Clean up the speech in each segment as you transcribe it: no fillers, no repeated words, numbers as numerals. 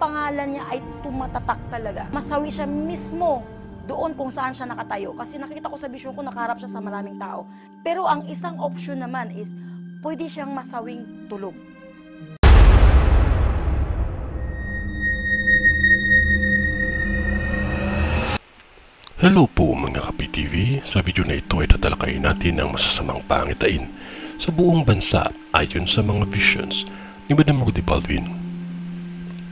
pangalan niya ay tumatatak talaga. Masawi siya mismo doon kung saan siya nakatayo. Kasi nakita ko sa vision ko, nakaharap siya sa maraming tao. Pero ang isang option naman is, pwede siyang masawing tulog. Hello po mga Kapi-TV. Sa video na ito ay tatalakayin natin ang masasamang pangitain sa buong bansa ayon sa mga visions ni Madam Rudy Baldwin.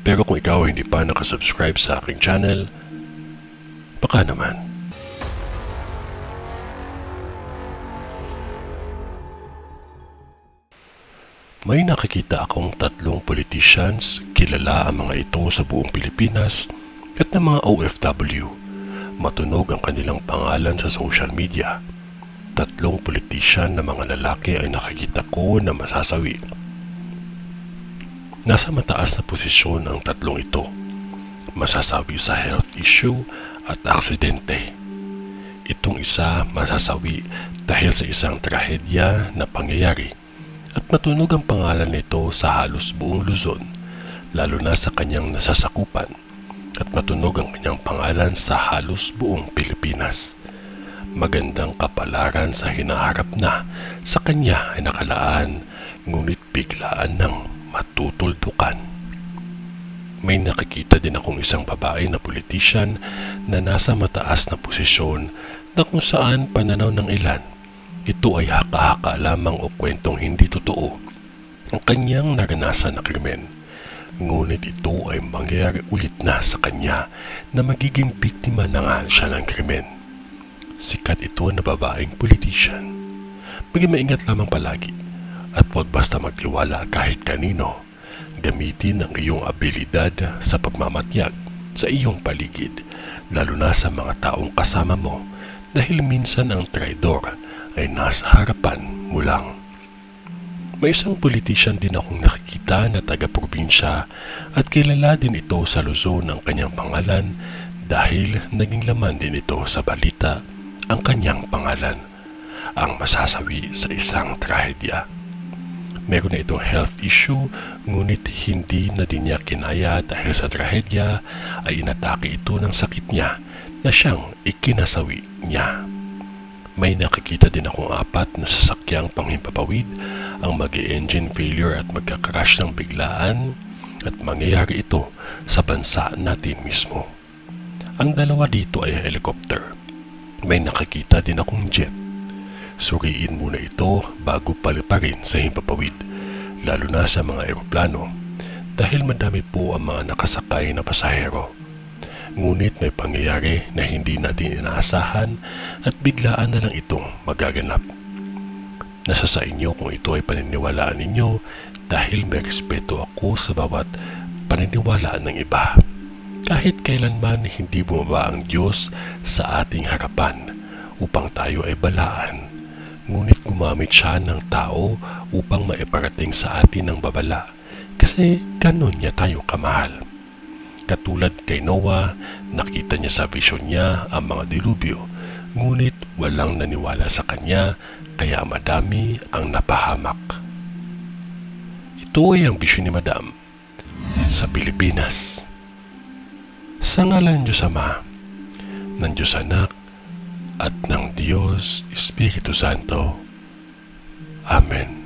Pero kung ikaw ay hindi pa nakasubscribe sa aking channel, baka naman. May nakikita akong 3 politicians, kilala ang mga ito sa buong Pilipinas at ng mga OFW. Matunog ang kanilang pangalan sa social media. 3 politician na mga lalaki ay nakikita ko na masasawi. Nasa mataas na posisyon ang 3 ito. Masasawi sa health issue at aksidente. Itong isa masasawi dahil sa isang trahedya na pangyayari at matunog ang pangalan nito sa halos buong Luzon, lalo na sa kanyang nasasakupan, at matunog ang kanyang pangalan sa halos buong Pilipinas. Magandang kapalaran sa hinaharap na sa kanya ay nakalaan, ngunit biglaan ng matutuldukan. May nakikita din akong isang babae na politician na nasa mataas na posisyon na kung saan pananaw ng ilan, ito ay haka-haka lamang o kwentong hindi totoo ang kanyang naranasan na krimen. Ngunit ito ay mangyayari ulit na sa kanya na magiging biktima na nga siya ng krimen. Sikat ito na babaeng politician. Maging maingat lamang palagi at huwag basta magtiwala kahit kanino. Gamitin ang iyong abilidad sa pagmamatyag sa iyong paligid, lalo na sa mga taong kasama mo, dahil minsan ang traidor ay nasa harapan mo lang. May isang politician din akong nakikita na taga-probinsya at kilala din ito sa Luzon ang kanyang pangalan dahil naging laman din ito sa balita ang kanyang pangalan, ang masasawi sa isang trahedya. Meron na itong health issue, ngunit hindi na din niya kinaya dahil sa trahedya ay inatake ito ng sakit niya na siyang ikinasawi niya. May nakikita din akong 4 na sasakyang panghimpapawid ang mag-engine failure at magka-crash ng biglaan at mangyayari ito sa bansa natin mismo. Ang 2 dito ay helicopter. May nakikita din akong jet. Suriin muna ito bago paliparin sa himpapawid, lalo na sa mga eroplano, dahil madami po ang mga nakasakay na pasahero. Ngunit may pangyayari na hindi natin inaasahan at biglaan na lang itong magaganap. Nasa sa inyo kung ito ay paniniwalaan ninyo dahil may respeto ako sa bawat paniniwala ng iba. Kahit kailanman hindi bumaba ang Diyos sa ating harapan upang tayo ay balaan, ngunit gumamit siya ng tao upang maiparating sa atin ang babala kasi ganun niya tayo kamahal. Katulad kay Noah, nakita niya sa vision niya ang mga dilubyo, ngunit walang naniwala sa kanya kaya madami ang napahamak. Ito ay ang vision ni Madam sa Pilipinas. Sa ngalan ng Diyos Ama, ng Diyos Anak, at ng Diyos Espiritu Santo. Amen.